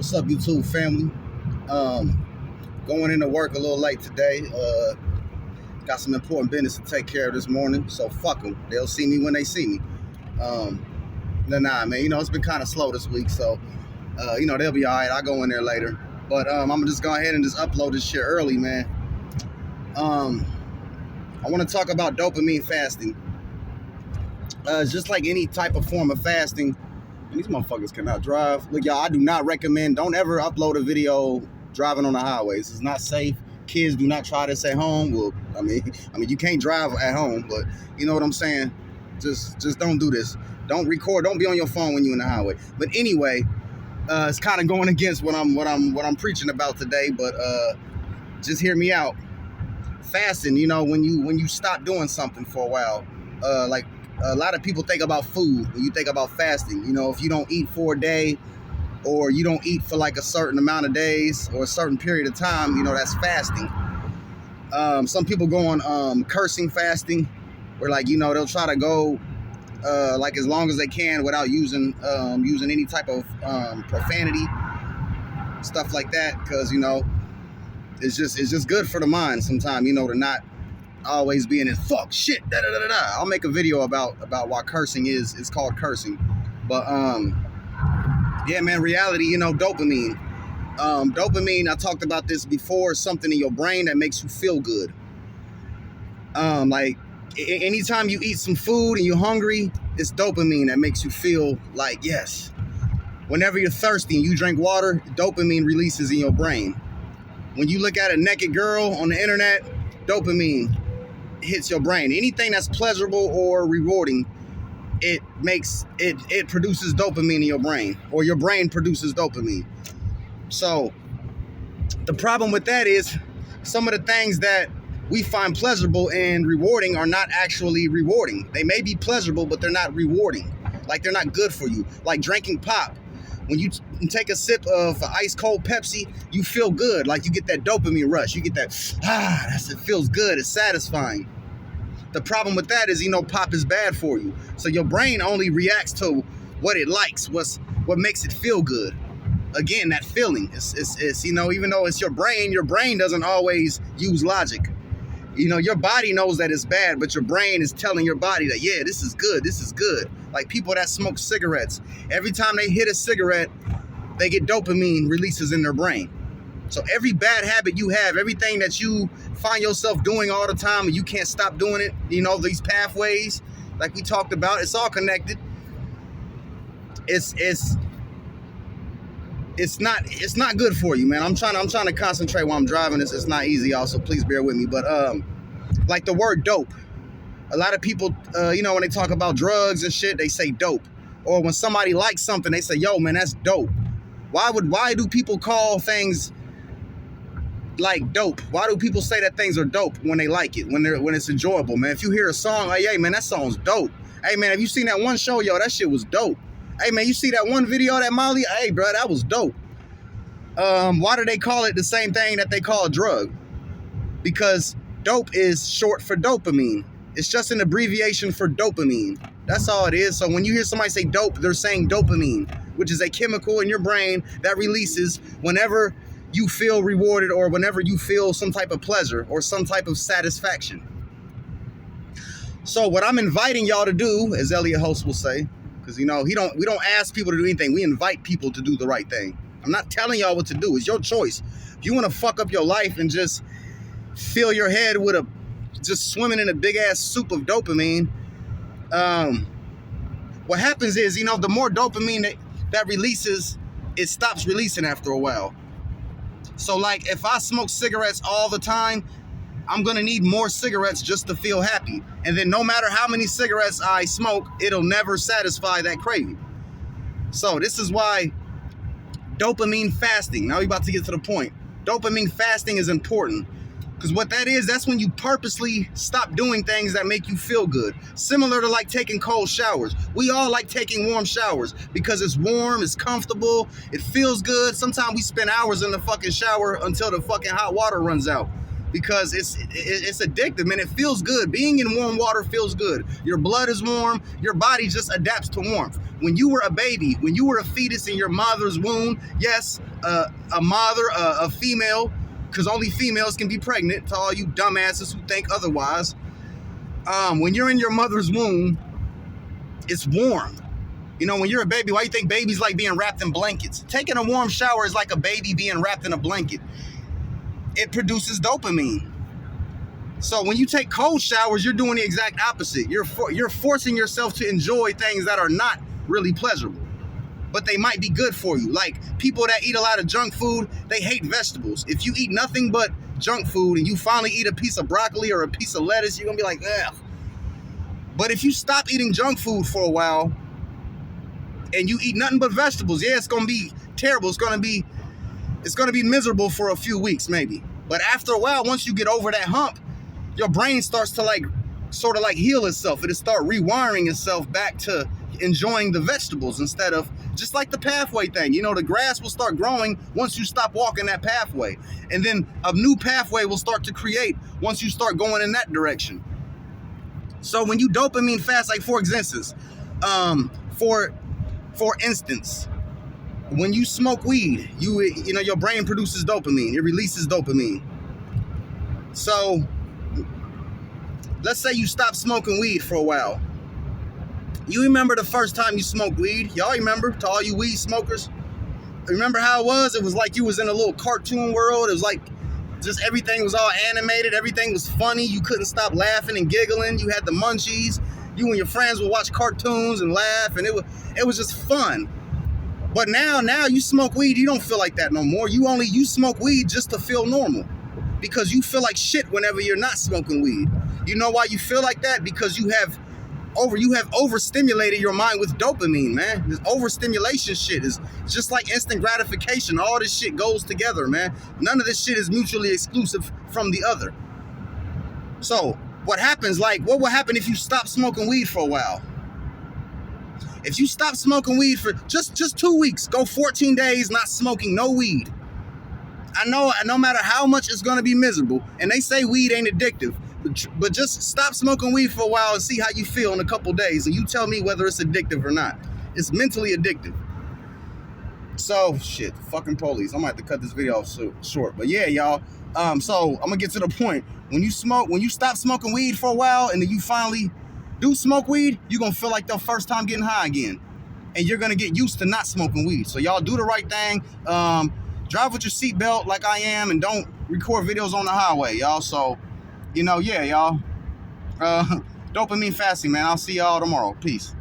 What's up, YouTube family? Going into work a little late today. Got some important business to take care of this morning, so fuck them. They'll see me when they see me. Nah, man. It's been kind of slow this week, so they'll be all right. I'll go in there later. But I'm gonna just go ahead and just upload this shit early, man. I want to talk about dopamine fasting. Just like any type of form of fasting. And these motherfuckers cannot drive. Look, y'all, I do not recommend, don't ever upload a video driving on the highways. It's not safe. Kids, do not try this at home. Well, I mean, you can't drive at home, but you know what I'm saying? Just don't do this. Don't record. Don't be on your phone when you're in the highway. But anyway, it's kind of going against what I'm preaching about today. But just hear me out. Fasting, when you stop doing something for a while, like a lot of people think about food when you think about fasting. If you don't eat for a day, or you don't eat for like a certain amount of days or a certain period of time, that's fasting. Some people go on cursing fasting, where they'll try to go like as long as they can without using any type of profanity, stuff like that, because it's just good for the mind sometimes, to not always being in fuck shit da da da da. I'll make a video about why cursing is called cursing. But yeah, man, reality, dopamine. Dopamine, I talked about this before, something in your brain that makes you feel good. Like anytime you eat some food and you're hungry, it's dopamine that makes you feel like yes. Whenever you're thirsty and you drink water, dopamine releases in your brain. When you look at a naked girl on the internet, dopamine hits your brain. Anything that's pleasurable or rewarding, it produces dopamine in your brain, or your brain produces dopamine. So the problem with that is some of the things that we find pleasurable and rewarding are not actually rewarding. They may be pleasurable, but they're not rewarding. Like they're not good for you. Like drinking pop. When you take a sip of ice cold Pepsi, you feel good. Like you get that dopamine rush. You get that, it feels good. It's satisfying. The problem with that is, pop is bad for you. So your brain only reacts to what it likes, what makes it feel good. Again, that feeling. It's even though it's your brain doesn't always use logic. Your body knows that it's bad, but your brain is telling your body that, yeah, this is good. This is good. Like people that smoke cigarettes, every time they hit a cigarette, they get dopamine releases in their brain. So every bad habit you have, everything that you find yourself doing all the time and you can't stop doing it, these pathways, like we talked about, it's all connected. It's not good for you, man. I'm trying to concentrate while I'm driving this. It's not easy, also. Please bear with me. But like the word dope. A lot of people, when they talk about drugs and shit, they say dope. Or when somebody likes something, they say, yo, man, that's dope. Why do people call things like dope? Why do people say that things are dope when they like it, when it's enjoyable, man? If you hear a song, like, hey, man, that song's dope. Hey, man, have you seen that one show? Yo, that shit was dope. Hey, man, you see that one video of that Molly? Hey, bro, that was dope. Why do they call it the same thing that they call a drug? Because dope is short for dopamine. It's just an abbreviation for dopamine. That's all it is. So when you hear somebody say dope, they're saying dopamine, which is a chemical in your brain that releases whenever you feel rewarded or whenever you feel some type of pleasure or some type of satisfaction. So what I'm inviting y'all to do, as Elliot Host will say, because we don't ask people to do anything. We invite people to do the right thing. I'm not telling y'all what to do. It's your choice. If you want to fuck up your life and just fill your head with just swimming in a big ass soup of dopamine, what happens is, the more dopamine that releases, it stops releasing after a while. So like if I smoke cigarettes all the time, I'm gonna need more cigarettes just to feel happy. And then no matter how many cigarettes I smoke, it'll never satisfy that craving. So this is why dopamine fasting, now we're about to get to the point. Dopamine fasting is important. Because what that is, that's when you purposely stop doing things that make you feel good. Similar to like taking cold showers. We all like taking warm showers because it's warm, it's comfortable, it feels good. Sometimes we spend hours in the fucking shower until the fucking hot water runs out. Because it's addictive, man. It feels good. Being in warm water feels good. Your blood is warm. Your body just adapts to warmth. when you were a baby, when you were a fetus in your mother's womb, yes, a mother, a female, because only females can be pregnant, to all you dumbasses who think otherwise. When you're in your mother's womb, it's warm. You know, when you're a baby, why do you think babies like being wrapped in blankets? Taking a warm shower is like a baby being wrapped in a blanket. It produces dopamine. So when you take cold showers, you're doing the exact opposite. You're forcing yourself to enjoy things that are not really pleasurable, but they might be good for you. Like people that eat a lot of junk food, they hate vegetables. If you eat nothing but junk food and you finally eat a piece of broccoli or a piece of lettuce, you're gonna be like, ugh. But if you stop eating junk food for a while and you eat nothing but vegetables, yeah, it's gonna be terrible. It's gonna be miserable for a few weeks maybe. But after a while, once you get over that hump, your brain starts to sort of heal itself. It'll start rewiring itself back to enjoying the vegetables instead of just like the pathway thing. You know, the grass will start growing once you stop walking that pathway. And then a new pathway will start to create once you start going in that direction. So when you dopamine fast, like for instance, when you smoke weed, you know your brain produces dopamine. It releases dopamine. So let's say you stop smoking weed for a while. You remember the first time you smoked weed? Y'all remember? To all you weed smokers, remember how it was? It was like you was in a little cartoon world. It was like just everything was all animated. Everything was funny. You couldn't stop laughing and giggling. You had the munchies. You and your friends would watch cartoons and laugh, and it was just fun. But now you smoke weed, you don't feel like that no more. You smoke weed just to feel normal, because you feel like shit whenever you're not smoking weed. You know why you feel like that? Because you have overstimulated your mind with dopamine, man. This overstimulation shit is just like instant gratification. All this shit goes together, man. None of this shit is mutually exclusive from the other. So what will happen if you stop smoking weed for a while? If you stop smoking weed for just 2 weeks, go 14 days not smoking no weed. I know no matter how much it's gonna be miserable, and they say weed ain't addictive, but just stop smoking weed for a while and see how you feel in a couple days, and you tell me whether it's addictive or not. It's mentally addictive. So shit, fucking police. I'm gonna have to cut this video off short. But yeah, y'all. So I'm gonna get to the point. When you stop smoking weed for a while, and then you finally do smoke weed, you're gonna feel like the first time getting high again, and you're gonna get used to not smoking weed. So y'all do the right thing. Drive with your seatbelt like I am, and don't record videos on the highway, y'all. So, you know, yeah, y'all. Dopamine fasting, man. I'll see y'all tomorrow. Peace.